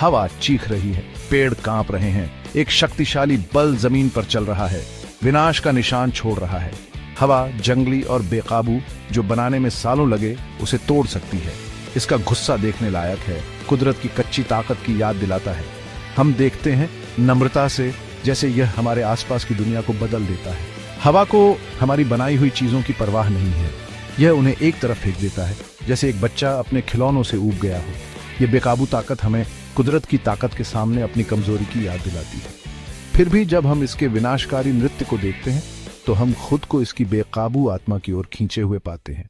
हवा चीख रही है, पेड़ कांप रहे हैं, एक शक्तिशाली बल जमीन पर चल रहा है, विनाश का निशान छोड़ रहा है। हवा जंगली और बेकाबू जो बनाने में सालों लगे उसे तोड़ सकती है। इसका गुस्सा देखने लायक है, कुदरत की कच्ची ताकत की याद दिलाता है। हम देखते हैं नम्रता से जैसे यह हमारे आसपास की दुनिया को बदल देता है। हवा को हमारी बनाई हुई चीजों की परवाह नहीं है, यह उन्हें एक तरफ फेंक देता है जैसे एक बच्चा अपने खिलौनों से ऊब गया हो। यह बेकाबू ताकत हमें कुदरत की ताकत के सामने अपनी कमजोरी की याद दिलाती है। फिर भी जब हम इसके विनाशकारी नृत्य को देखते हैं तो हम खुद को इसकी बेकाबू आत्मा की ओर खींचे हुए पाते हैं।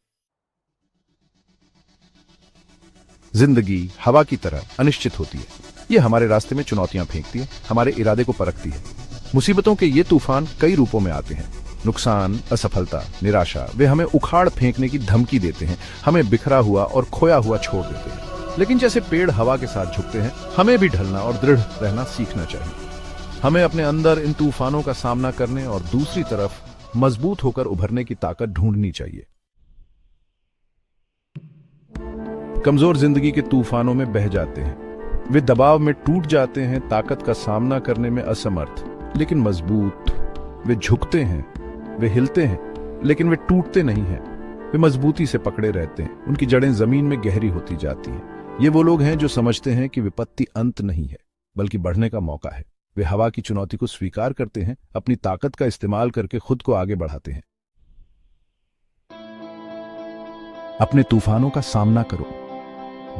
जिंदगी हवा की तरह अनिश्चित होती है। यह हमारे रास्ते में चुनौतियां फेंकती है, हमारे इरादे को परखती है। मुसीबतों के ये तूफान कई रूपों में आते हैं। नुकसान, असफलता, निराशा, वे हमें उखाड़ फेंकने की धमकी देते हैं, हमें बिखरा हुआ और खोया हुआ छोड़ देते हैं। लेकिन जैसे पेड़ हवा के साथ झुकते हैं, हमें भी ढलना और दृढ़ रहना सीखना चाहिए। हमें अपने अंदर इन तूफानों का सामना करने और दूसरी तरफ मजबूत होकर उभरने की ताकत ढूंढनी चाहिए। कमजोर जिंदगी के तूफानों में बह जाते हैं, वे दबाव में टूट जाते हैं, ताकत का सामना करने में असमर्थ। लेकिन मजबूत, वे झुकते हैं, वे हिलते हैं, लेकिन वे टूटते नहीं हैं। वे मजबूती से पकड़े रहते हैं, उनकी जड़ें जमीन में गहरी होती जाती हैं। ये वो लोग हैं जो समझते हैं कि विपत्ति अंत नहीं है बल्कि बढ़ने का मौका है। वे हवा की चुनौती को स्वीकार करते हैं, अपनी ताकत का इस्तेमाल करके खुद को आगे बढ़ाते हैं। अपने तूफानों का सामना करो,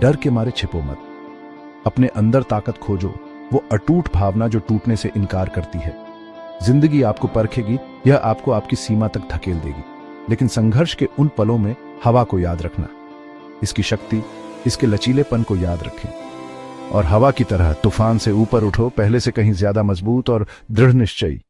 डर के मारे छिपो मत। अपने अंदर ताकत खोजो, वो अटूट भावना जो टूटने से इनकार करती है। जिंदगी आपको परखेगी, यह आपको आपकी सीमा तक धकेल देगी, लेकिन संघर्ष के उन पलों में हवा को याद रखना, इसकी शक्ति, इसके लचीलेपन को याद रखें और हवा की तरह तूफान से ऊपर उठो, पहले से कहीं ज्यादा मजबूत और दृढ़ निश्चयी।